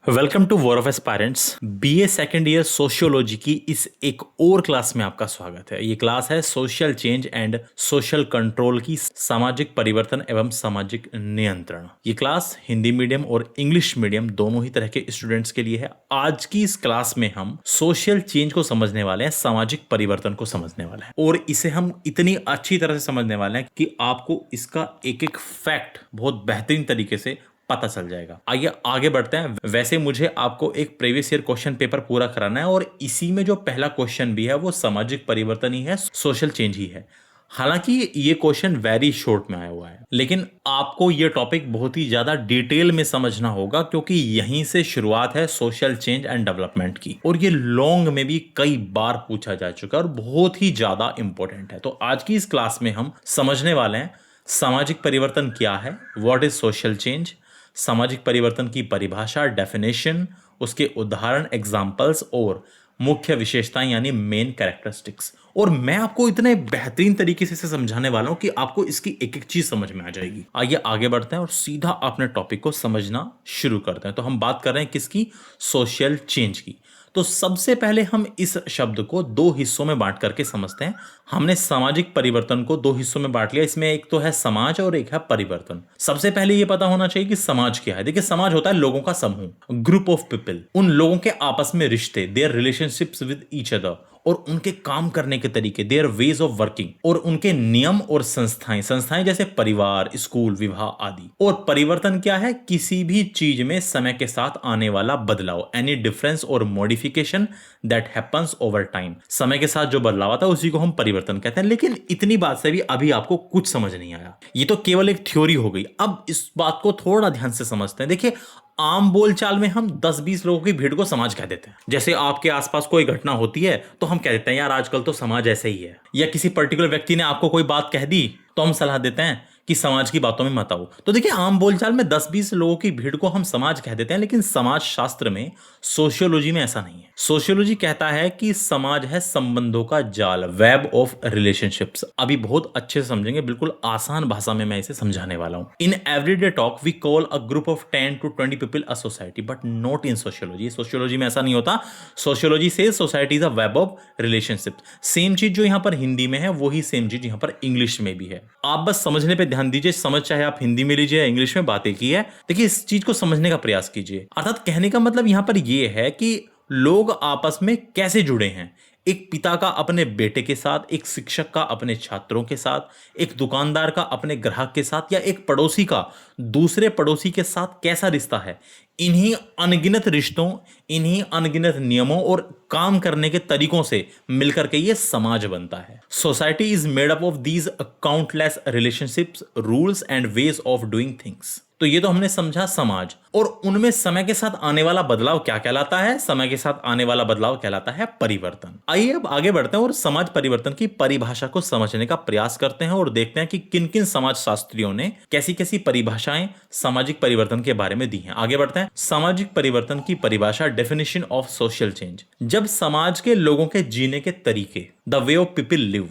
Welcome to war of aspirants. BA second year sociology की इस एक और क्लास में आपका स्वागत है। ये क्लास है social change and social control की, सामाजिक परिवर्तन एवं सामाजिक नियंत्रण। ये क्लास हिंदी मीडियम और इंग्लिश मीडियम दोनों ही तरह के स्टूडेंट्स के लिए है। आज की इस क्लास में हम सोशल चेंज को समझने वाले हैं, सामाजिक परिवर्तन को समझने वाले हैं, और इसे हम इतनी अच्छी तरह से समझने वाले हैं कि आपको इसका एक एक फैक्ट बहुत बेहतरीन तरीके से पता चल जाएगा। आइए आगे बढ़ते हैं। वैसे मुझे आपको एक प्रीवियस ईयर क्वेश्चन पेपर पूरा कराना है और इसी में जो पहला क्वेश्चन भी है वो सामाजिक परिवर्तन ही है, सोशल चेंज ही है। हालांकि ये क्वेश्चन वेरी शॉर्ट में आया हुआ है, लेकिन आपको ये टॉपिक बहुत ही ज्यादा डिटेल में समझना होगा क्योंकि यहीं से शुरुआत है सोशल चेंज एंड डेवलपमेंट की, और ये लॉन्ग में भी कई बार पूछा जा चुका है और बहुत ही ज्यादा इंपॉर्टेंट है। तो आज की इस क्लास में हम समझने वाले हैं सामाजिक परिवर्तन क्या है, व्हाट इज सोशल चेंज, सामाजिक परिवर्तन की परिभाषा, डेफिनेशन, उसके उदाहरण, एग्जाम्पल्स और मुख्य विशेषताएं यानी मेन कैरेक्टरिस्टिक्स। और मैं आपको इतने बेहतरीन तरीके से इसे समझाने वाला हूं कि आपको इसकी एक एक चीज समझ में आ जाएगी। आइए आगे बढ़ते हैं और सीधा अपने टॉपिक को समझना शुरू करते हैं। तो हम बात कर रहे हैं किसकी? सोशल चेंज की। तो सबसे पहले हम इस शब्द को दो हिस्सों में बांट करके समझते हैं। हमने सामाजिक परिवर्तन को दो हिस्सों में बांट लिया। इसमें एक तो है समाज और एक है परिवर्तन। सबसे पहले यह पता होना चाहिए कि समाज क्या है। देखिए, समाज होता है लोगों का समूह, ग्रुप ऑफ पीपल। उन लोगों के आपस में रिश्ते, there relationships with each other, और उनके काम करने के तरीके, देयर वेज ऑफ वर्किंग, और उनके नियम और संस्थाएं, संस्थाएं जैसे परिवार, स्कूल, विवाह आदि। और परिवर्तन क्या है? किसी भी चीज में समय के साथ आने वाला बदलाव, एनी डिफरेंस और modification that happens over time. समय के साथ जो बदलाव आता है उसी को हम परिवर्तन कहते हैं। लेकिन इतनी बात से भी अभी आपको कुछ समझ नहीं आया, ये तो केवल एक थ्योरी हो गई। अब इस बात को थोड़ा ध्यान से समझते हैं। देखिए, आम बोलचाल में हम 10-20 लोगों की भीड़ को समाज कह देते हैं। जैसे आपके आसपास कोई घटना होती है तो हम कह देते हैं यार आजकल तो समाज ऐसे ही है, या किसी पर्टिकुलर व्यक्ति ने आपको कोई बात कह दी तो हम सलाह देते हैं कि समाज की बातों में मत आओ। तो देखिए, आम बोलचाल में 10-20 लोगों की भीड़ को हम समाज कह देते हैं, लेकिन समाज शास्त्र में, सोशियोलॉजी में ऐसा नहीं है। सोशियोलॉजी कहता है कि समाज है संबंधों का जाल, वेब ऑफ रिलेशनशिप्स। अभी बहुत अच्छे से समझेंगे, बिल्कुल आसान भाषा में मैं इसे समझाने वाला हूं। In everyday talk we call a group of 10 to 20 people a society, but not in sociology. Sociology में ऐसा नहीं होता। सोशियोलॉजी से society is a web of relationship. Same चीज जो यहां पर हिंदी में है वही सेम चीज यहां पर इंग्लिश में भी है। आप बस समझने पे ध्यान दीजिए। समझ चाहे आप हिंदी में लीजिए या इंग्लिश में, बातें की है। देखिए, इस चीज को समझने का प्रयास कीजिए। अर्थात कहने का मतलब यहां पर यह है कि लोग आपस में कैसे जुड़े हैं। एक पिता का अपने बेटे के साथ, एक शिक्षक का अपने छात्रों के साथ, एक दुकानदार का अपने ग्राहक के साथ, या एक पड़ोसी का दूसरे पड़ोसी के साथ कैसा रिश्ता है। इन्हीं अनगिनत रिश्तों, इन्हीं अनगिनत नियमों और काम करने के तरीकों से मिलकर के ये समाज बनता है। Society is made up of these countless relationships, rules and ways of doing things. तो ये तो हमने समझा समाज, और उनमें समय के साथ आने वाला बदलाव क्या कहलाता है? समय के साथ आने वाला बदलाव कहलाता है परिवर्तन। आइए अब आगे बढ़ते हैं और समाज परिवर्तन की परिभाषा को समझने का प्रयास करते हैं और देखते हैं कि किन किन समाज शास्त्रियों ने कैसी कैसी परिभाषाएं सामाजिक परिवर्तन के बारे में दी हैं। आगे बढ़ते हैं। सामाजिक परिवर्तन की परिभाषा, डेफिनेशन ऑफ सोशल चेंज। जब समाज के लोगों के जीने के तरीके, the way of people live,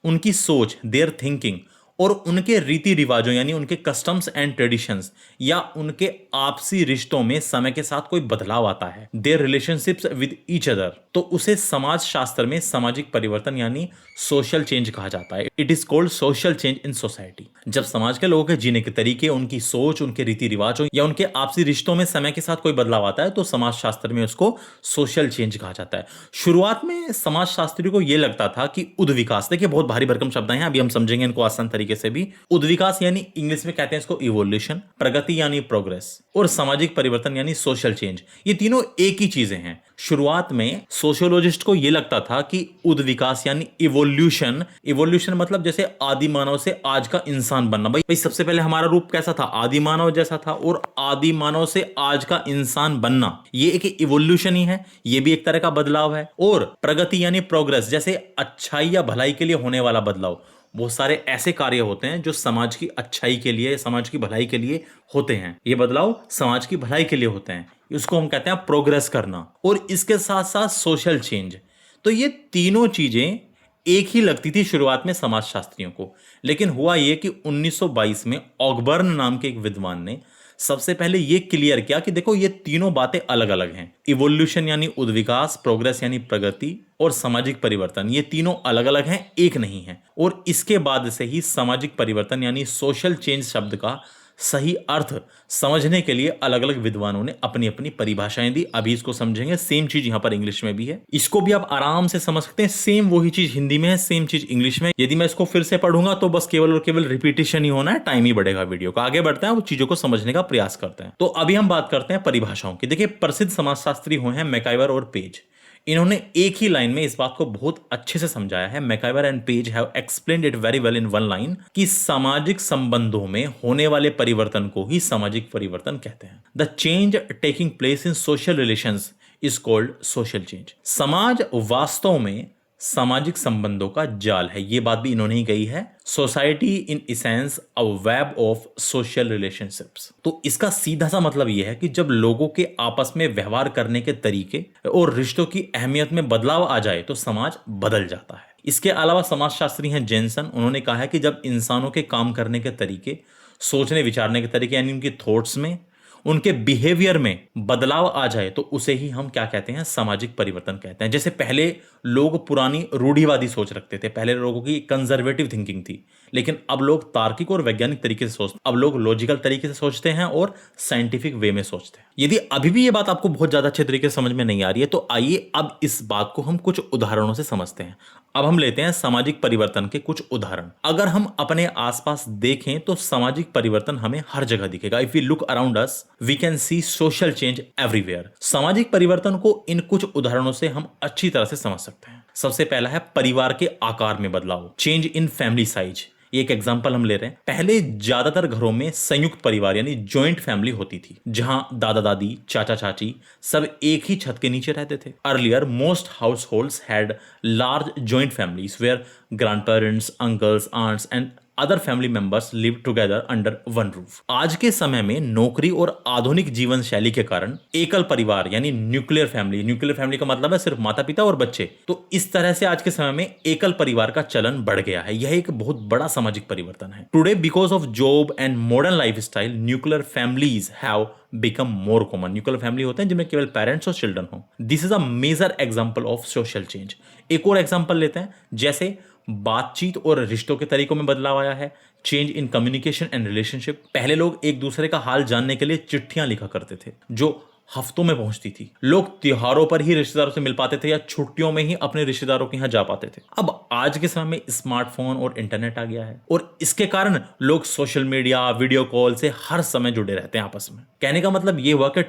उनकी सोच, देयर थिंकिंग, और उनके रीति रिवाजों यानी उनके कस्टम्स एंड ट्रेडिशंस, या उनके आपसी रिश्तों में समय के साथ कोई बदलाव आता है, there relationships with each other, तो उसे समाज शास्त्र में सामाजिक परिवर्तन यानी सोशल चेंज कहा जाता है। It is called social change in society. जब समाज के लोगों के जीने के तरीके, उनकी सोच, उनके रीति रिवाजों या उनके आपसी रिश्तों में समय के साथ कोई बदलाव आता है तो समाज शास्त्र में उसको सोशल चेंज कहा जाता है। शुरुआत में समाज शास्त्री को यह लगता था कि उद्विकास, देखिए बहुत भारी भरकम शब्द हैं, अभी हम समझेंगे इनको आसान तरीके से भी। उद्विकास यानी इंग्लिश में कहते हैं इसको इवोल्यूशन, प्रगति यानी प्रोग्रेस, और सामाजिक परिवर्तन यानी सोशल चेंज, ये तीनों एक ही चीजें हैं। शुरुआत में सोशियोलॉजिस्ट को यह लगता था कि उद्विकास यानी इवोल्यूशन, इवोल्यूशन मतलब जैसे आदि मानव से आज का इंसान बनना। भाई सबसे पहले हमारा रूप कैसा था? आदि मानव जैसा था, और आदि मानव से आज का इंसान बनना, ये एक इवोल्यूशन ही है, ये भी एक तरह का बदलाव है। और प्रगति यानी प्रोग्रेस, जैसे अच्छाई या भलाई के लिए होने वाला बदलाव। बहुत सारे ऐसे कार्य होते हैं जो समाज की अच्छाई के लिए, समाज की भलाई के लिए होते हैं। ये बदलाव समाज की भलाई के लिए होते हैं, इसको हम कहते हैं प्रोग्रेस करना। और इसके साथ साथ सोशल चेंज। तो ये तीनों चीजें एक ही लगती थी शुरुआत में समाजशास्त्रियों को, लेकिन हुआ यह कि 1922 में ऑगबर्न नाम के एक विद्वान ने सबसे पहले ये क्लियर किया कि देखो ये तीनों बातें अलग अलग हैं। इवोल्यूशन यानी उद्विकास, प्रोग्रेस यानी प्रगति, और सामाजिक परिवर्तन, ये तीनों अलग अलग हैं, एक नहीं है। और इसके बाद से ही सामाजिक परिवर्तन यानी सोशल चेंज शब्द का सही अर्थ समझने के लिए अलग अलग विद्वानों ने अपनी अपनी परिभाषाएं दी। अभी इसको समझेंगे। सेम चीज यहां पर इंग्लिश में भी है, इसको भी आप आराम से समझ सकते हैं। सेम वही चीज हिंदी में है, सेम चीज इंग्लिश में। यदि मैं इसको फिर से पढ़ूंगा तो बस केवल और केवल रिपीटेशन ही होना है, टाइम ही बढ़ेगा वीडियो का। आगे बढ़ते हैं, वो चीजों को समझने का प्रयास करते हैं। तो अभी हम बात करते हैं परिभाषाओं की। देखिए, प्रसिद्ध समाजशास्त्री हुए हैं मैकाइवर और पेज। इन्होंने एक ही लाइन में इस बात को बहुत अच्छे से समझाया है। MacIver and page have explained it very well in one line कि सामाजिक संबंधों में होने वाले परिवर्तन को ही सामाजिक परिवर्तन कहते हैं। The change taking place in social relations is called social change. समाज वास्तव में सामाजिक संबंधों का जाल है, ये बात भी इन्होंने ही कही है। Society in essence a web of social relationships. तो इसका सीधा सा मतलब यह है कि जब लोगों के आपस में व्यवहार करने के तरीके और रिश्तों की अहमियत में बदलाव आ जाए तो समाज बदल जाता है। इसके अलावा समाजशास्त्री हैं जेनसन। उन्होंने कहा है कि जब इंसानों के काम करने के तरीके, सोचने विचारने के तरीके यानी उनकी थॉट्स में, उनके बिहेवियर में बदलाव आ जाए तो उसे ही हम क्या कहते हैं, सामाजिक परिवर्तन कहते हैं। जैसे पहले लोग पुरानी रूढ़िवादी सोच रखते थे, पहले लोगों की कंजर्वेटिव थिंकिंग थी, लेकिन अब लोग तार्किक और वैज्ञानिक तरीके से सोचते हैं। अब लोग लॉजिकल तरीके से सोचते हैं और साइंटिफिक वे में सोचते हैं। यदि अभी भी ये बात आपको बहुत ज्यादा अच्छे तरीके से समझ में नहीं आ रही है तो आइए अब इस बात को हम कुछ उदाहरणों से समझते हैं। अब हम लेते हैं सामाजिक परिवर्तन के कुछ उदाहरण। अगर हम अपने आसपास देखें तो सामाजिक परिवर्तन हमें हर जगह दिखेगा। If we look around us we can see social change everywhere. सामाजिक परिवर्तन को इन कुछ उदाहरणों से हम अच्छी तरह से समझ सकते हैं। सबसे पहला है परिवार के आकार में बदलाव, चेंज इन फैमिली साइज। एक एग्जांपल हम ले रहे हैं। पहले ज्यादातर घरों में संयुक्त परिवार यानी जॉइंट फैमिली होती थी, जहां दादा दादी, चाचा चाची सब एक ही छत के नीचे रहते थे। Earlier most households had large joint families where grandparents, uncles, aunts and other family members live together under one roof. आज के समय में नौकरी और आधुनिक जीवन शैली के कारण एकल परिवार यानी न्यूक्लियर फैमिली का मतलब है सिर्फ माता पिता और बच्चे। तो इस तरह से आज के समय में एकल परिवार का चलन बढ़ गया है। यह एक बहुत बड़ा सामाजिक परिवर्तन है। Today because of job and modern lifestyle nuclear families have become more common. Nuclear family होते हैं जिनमें केवल पेरेंट्स और चिल्ड्रन हो। This is a major example of social change. एक और एग्जांपल लेते हैं, जैसे बातचीत और रिश्तों के तरीकों में बदलाव आया है। Change in communication and relationship. पहले लोग एक दूसरे का हाल जानने के लिए चिट्ठियां लिखा करते थे जो हफ्तों में पहुंचती थी। लोग त्योहारों पर ही रिश्तेदारों से मिल पाते थे या छुट्टियों में ही अपने रिश्तेदारों के यहां जा पाते थे। अब आज के समय में स्मार्टफोन और इंटरनेट आ गया है और इसके कारण लोग सोशल मीडिया, वीडियो कॉल से हर समय जुड़े रहते हैं आपस में। कहने का मतलब यह हुआ कि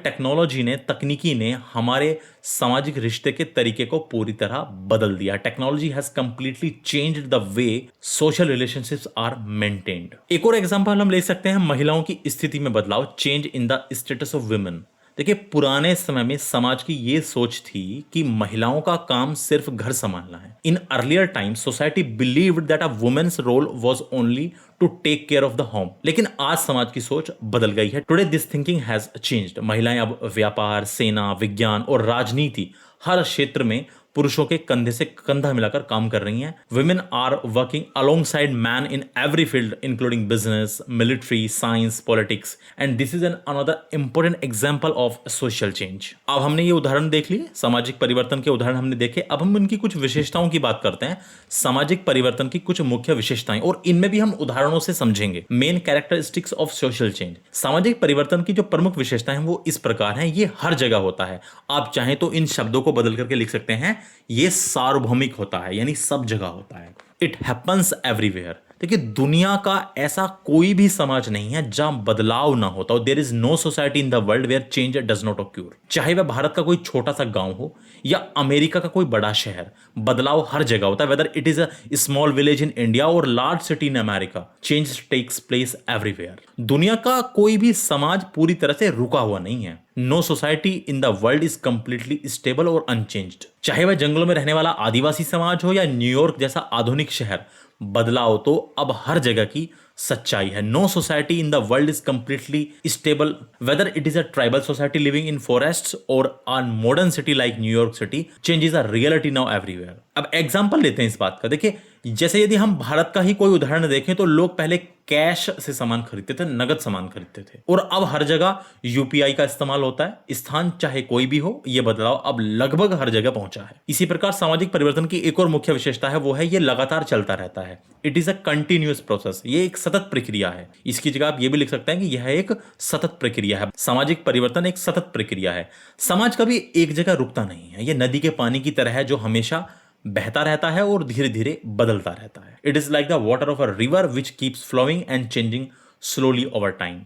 तकनीकी ने हमारे सामाजिक रिश्ते के तरीके को पूरी तरह बदल दिया। Technology has completely changed the way social relationships are maintained. एक और एग्जांपल हम ले सकते हैं, महिलाओं की स्थिति में बदलाव, change in the status of women. देखिए, पुराने समय में समाज की ये सोच थी कि महिलाओं का काम सिर्फ घर संभालना है। In earlier time society believed that a women's role was only to take care of the home. लेकिन आज समाज की सोच बदल गई है। Today this thinking has changed. महिलाएं अब व्यापार, सेना, विज्ञान और राजनीति हर क्षेत्र में पुरुषों के कंधे से कंधा मिलाकर काम कर रही हैं। Women are working alongside man in every field including business, military, science, politics and this is an another important example of social change. अब हमने ये उदाहरण देख लिए, सामाजिक परिवर्तन के उदाहरण हमने देखे। अब हम इनकी कुछ विशेषताओं की बात करते हैं। सामाजिक परिवर्तन की कुछ मुख्य विशेषताएं, और इनमें भी हम उदाहरणों से समझेंगे। Main characteristics of social change. सामाजिक परिवर्तन की जो प्रमुख विशेषताएं वो इस प्रकार हैं। ये हर जगह होता है। आप चाहें तो इन शब्दों को बदल करके लिख सकते हैं। ये सार्वभौमिक होता है यानी सब जगह होता है। It happens everywhere. देखिए, दुनिया का ऐसा कोई भी समाज नहीं है जहां बदलाव ना होता हो। There is no society in the world where change does not occur. चाहे वह भारत का कोई छोटा सा गांव हो या अमेरिका का कोई बड़ा शहर, बदलाव हर जगह होता है। Whether it is a small village in India और large city in America, change takes place everywhere. दुनिया का कोई भी समाज पूरी तरह से रुका हुआ नहीं है। No society in the world is completely stable और अनचेंज्ड। चाहे वह जंगलों में रहने वाला आदिवासी समाज हो या न्यूयॉर्क जैसा आधुनिक शहर, बदलाव तो अब हर जगह की सच्चाई है। No society in the world is completely stable, whether it is a tribal society living in forests और a modern city like New York city, changes are reality now everywhere. अब एग्जांपल लेते हैं इस बात का। देखिए, जैसे यदि हम भारत का ही कोई उदाहरण देखें तो लोग पहले कैश से सामान खरीदते थे, नगद सामान खरीदते थे, और अब हर जगह यूपीआई का इस्तेमाल होता है। स्थान चाहे कोई भी हो, यह बदलाव अब लगभग हर जगह पहुंचा है। इसी प्रकार सामाजिक परिवर्तन की एक और मुख्य विशेषता है, वो है ये लगातार चलता रहता है। It is a continuous process, ये एक सतत प्रक्रिया है। इसकी जगह आप ये भी लिख सकते हैं कि यह एक सतत प्रक्रिया है। सामाजिक परिवर्तन एक सतत प्रक्रिया है। समाज कभी एक जगह रुकता नहीं है, यह नदी के पानी की तरह है जो हमेशा बहता रहता है और धीरे धीरे बदलता रहता है। It is like the water of a river which keeps flowing and changing slowly over time.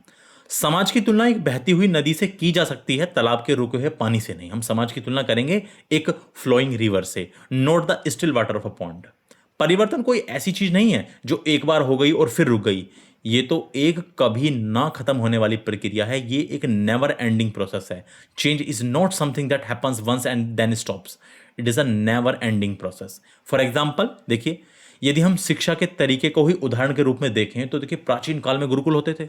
समाज की तुलना एक बहती हुई नदी से की जा सकती है, तालाब के रुके हुए पानी से नहीं। हम समाज की तुलना करेंगे एक फ्लोइंग रिवर से, not the still water of a pond. परिवर्तन कोई ऐसी चीज नहीं है जो एक बार हो गई और फिर रुक गई। ये तो एक कभी ना खत्म होने वाली प्रक्रिया है, ये एक नेवर एंडिंग प्रोसेस है। Change is not something that happens once and then stops, it is a never ending process. For example देखिए, यदि हम शिक्षा के तरीके को ही उदाहरण के रूप में देखें तो देखिए, प्राचीन काल में गुरुकुल होते थे,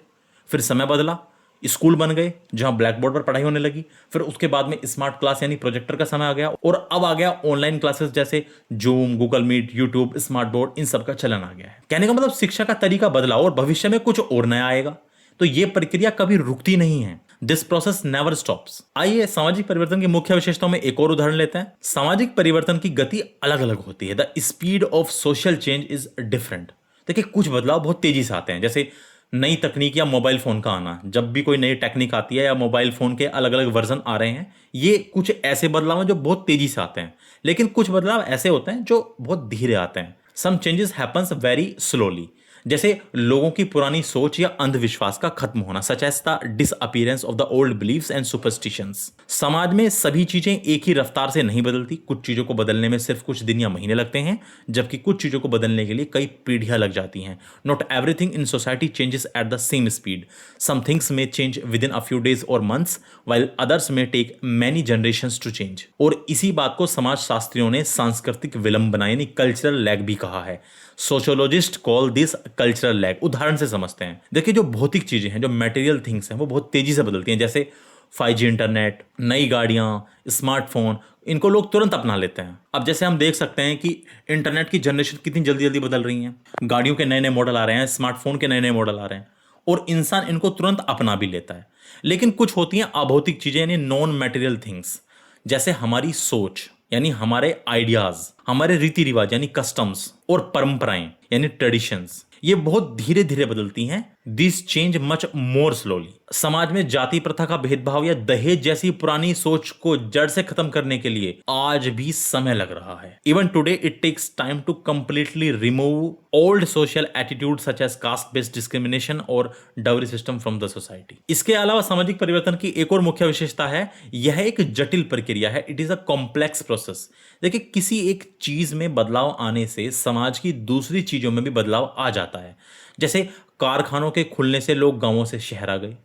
फिर समय बदला, स्कूल बन गए जहां ब्लैक बोर्ड पर पढ़ाई होने लगी, फिर उसके बाद में स्मार्ट क्लास यानी प्रोजेक्टर का समय आ गया, और अब आ गया ऑनलाइन क्लासेस जैसे Zoom, Google Meet, YouTube, smart board, इन सब का चलन आ गया है। कहने का मतलब शिक्षा का तरीका बदला और भविष्य में कुछ और नया आएगा। तो ये प्रक्रिया कभी रुकती नहीं है। This process never stops. आइए सामाजिक परिवर्तन की मुख्य विशेषताओं में एक और उदाहरण लेते हैं। सामाजिक परिवर्तन की गति अलग अलग होती है। The speed of social change is different. देखिए, कुछ बदलाव बहुत तेजी से आते हैं, जैसे नई तकनीक या मोबाइल फोन का आना। जब भी कोई नई टेक्निक आती है या मोबाइल फोन के अलग अलग वर्जन आ रहे हैं, ये कुछ ऐसे बदलाव हैं जो बहुत तेजी से आते हैं। लेकिन कुछ बदलाव ऐसे होते हैं जो बहुत धीरे आते हैं। Some changes happens very slowly, जैसे लोगों की पुरानी सोच या अंधविश्वास का खत्म होना, such as the disappearance of the old beliefs and superstitions. समाज में सभी चीजें एक ही रफ्तार से नहीं बदलती। कुछ चीजों को बदलने में सिर्फ कुछ दिन या महीने लगते हैं, जबकि कुछ चीजों को बदलने के लिए कई पीढ़ियां लग जाती हैं। Not everything in society changes at the same speed. Some things में चेंज विद इन अ फ्यू डेज और मंथ्स, व्हाइल अदर्स में take many generations to change. और इसी बात को समाज शास्त्रियों ने सांस्कृतिक विलंबना यानी कल्चरल लैग भी कहा है। Sociologist call this cultural lag. उदाहरण से समझते हैं। देखिए, जो भौतिक चीजें हैं, जो मटेरियल थिंग्स हैं, वो बहुत तेजी से बदलती हैं। जैसे 5G इंटरनेट, नई गाड़ियां, स्मार्टफोन, इनको लोग तुरंत अपना लेते हैं। अब जैसे हम देख सकते हैं कि इंटरनेट की जनरेशन कितनी जल्दी जल्दी बदल रही है, गाड़ियों के नए नए मॉडल आ रहे हैं, स्मार्टफोन के नए नए मॉडल आ रहे हैं, और इंसान इनको तुरंत अपना भी लेता है। लेकिन कुछ होती हैं अभौतिक चीजें यानी नॉन मटेरियल थिंग्स, जैसे हमारी सोच यानी हमारे आइडियाज, हमारे रीति रिवाज यानी कस्टम्स, और परंपराएं यानी ट्रेडिशंस, ये बहुत धीरे धीरे बदलती हैं। This change much more slowly. समाज में जाति प्रथा का भेदभाव या दहेज जैसी पुरानी सोच को जड़ से खत्म करने के लिए आज भी समय लग रहा है। Even today it takes time to completely remove old social attitude such as caste based discrimination और dowry system from the society. इसके अलावा सामाजिक परिवर्तन की एक और मुख्य विशेषता है, यह एक जटिल प्रक्रिया है। It is a complex process. देखिए, किसी एक चीज में बदलाव आने से समाज की दूसरी चीजों में भी बदलाव आ जाता है। जैसे कारखानों के खुलने से लोग गांवों से शहर आ गए,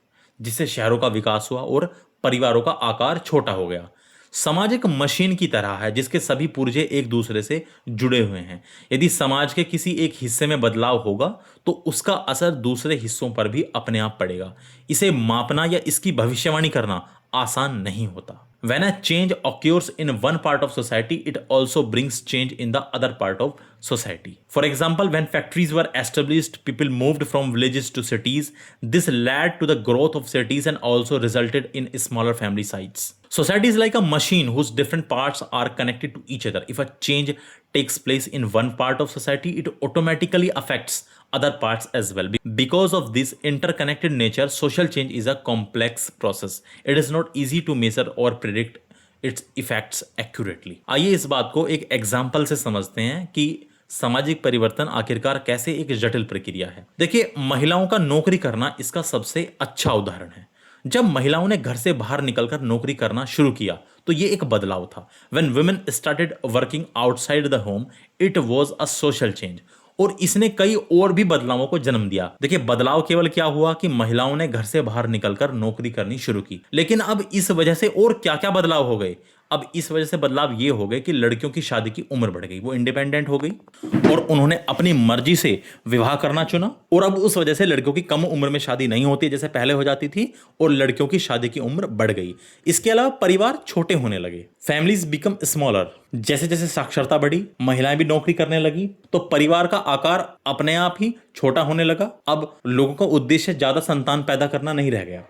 जिससे शहरों का विकास हुआ और परिवारों का आकार छोटा हो गया। समाज एक मशीन की तरह है जिसके सभी पुर्जे एक दूसरे से जुड़े हुए हैं। यदि समाज के किसी एक हिस्से में बदलाव होगा तो उसका असर दूसरे हिस्सों पर भी अपने आप पड़ेगा। इसे मापना या इसकी भविष्यवाणी करना आसान नहीं होता। When a change occurs in one part of society, it also brings change in the other part of society. For example, when factories were established, people moved from villages to cities. This led to the growth of cities and also resulted in smaller family sites. Society is like a machine whose different parts are connected to each other. If a change takes place in one part of society, it automatically affects other parts as well. Because of this interconnected nature, social change is a complex process. It is not easy to measure or predict its effects accurately. आइए इस बात को एक example से समझते हैं कि सामाजिक परिवर्तन आखिरकार कैसे एक जटिल प्रक्रिया है। देखिए, महिलाओं का नौकरी करना इसका सबसे अच्छा उदाहरण है। जब महिलाओं ने घर से बाहर निकलकर नौकरी करना शुरू किया तो ये एक बदलाव था। When women started working outside the home, it was a social change. और इसने कई और भी बदलावों को जन्म दिया। देखिए, बदलाव केवल क्या हुआ कि महिलाओं ने घर से बाहर निकलकर नौकरी करनी शुरू की, लेकिन अब इस वजह से और क्या क्या बदलाव हो गए। अब इस वजह से बदलाव ये हो गए कि लड़कियों की शादी की उम्र बढ़ गई, वो इंडिपेंडेंट हो गई और उन्होंने अपनी मर्जी से विवाह करना चुना। और अब उस वजह से लड़कियों की कम उम्र में शादी नहीं होती जैसे पहले हो जाती थी, और लड़कियों की शादी की उम्र बढ़ गई। इसके अलावा परिवार छोटे होने लगे, फैमिलीज बिकम स्मॉलर। जैसे जैसे साक्षरता बढ़ी, महिलाएं भी नौकरी करने लगी, तो परिवार का आकार अपने आप ही छोटा होने लगा। अब लोगों का उद्देश्य ज्यादा संतान पैदा करना नहीं रह गया।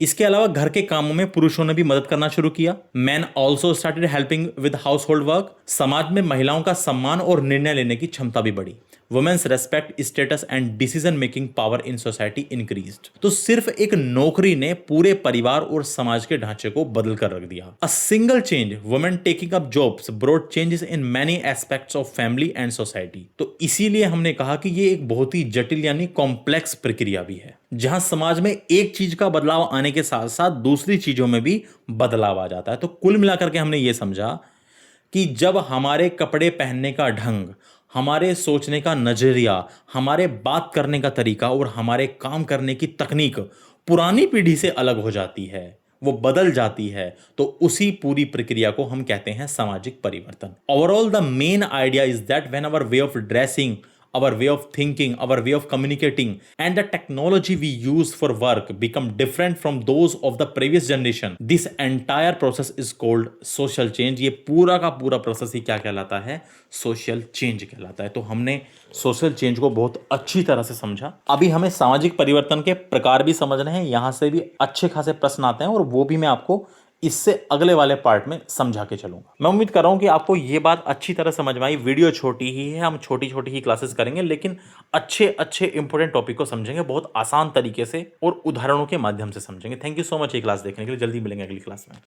इसके अलावा घर के कामों में पुरुषों ने भी मदद करना शुरू किया। Man also started helping with house hold work. समाज में महिलाओं का सम्मान और निर्णय लेने की क्षमता भी बढ़ी। Women's respect, status and decision making power in society increased. तो सिर्फ एक नौकरी ने पूरे परिवार और समाज के ढांचे को बदल कर रख दिया। A single change, women taking up jobs, brought changes in many aspects of family and society. तो इसीलिए हमने कहा कि ये एक बहुत ही जटिल यानी कॉम्प्लेक्स प्रक्रिया भी है, जहां समाज में एक चीज का बदलाव आने के साथ साथ दूसरी चीजों में भी बदलाव आ जाता है। तो कुल मिलाकर के हमने ये समझा कि जब हमारे कपड़े पहनने का ढंग, हमारे सोचने का नजरिया, हमारे बात करने का तरीका और हमारे काम करने की तकनीक पुरानी पीढ़ी से अलग हो जाती है, वो बदल जाती है, तो उसी पूरी प्रक्रिया को हम कहते हैं सामाजिक परिवर्तन। Overall the main idea is that when our way of dressing, our way of thinking, our way of communicating, and the technology we use for work become different from those of the previous generation, this entire process is called social change। ये पूरा का पूरा process ही क्या कहलाता है? Social change कहलाता है। तो हमने सोशल चेंज को बहुत अच्छी तरह से समझा। अभी हमें सामाजिक परिवर्तन के प्रकार भी समझने हैं, यहां से भी अच्छे खासे प्रश्न आते हैं और वो भी मैं आपको इससे अगले वाले पार्ट में समझा के चलूंगा। मैं उम्मीद कर रहा हूं कि आपको ये बात अच्छी तरह समझ में आई। वीडियो छोटी ही है, हम छोटी छोटी ही क्लासेस करेंगे, लेकिन अच्छे अच्छे इंपॉर्टेंट टॉपिक को समझेंगे बहुत आसान तरीके से और उदाहरणों के माध्यम से समझेंगे। थैंक यू सो मच ये क्लास देखने के लिए। जल्दी मिलेंगे अगली क्लास में।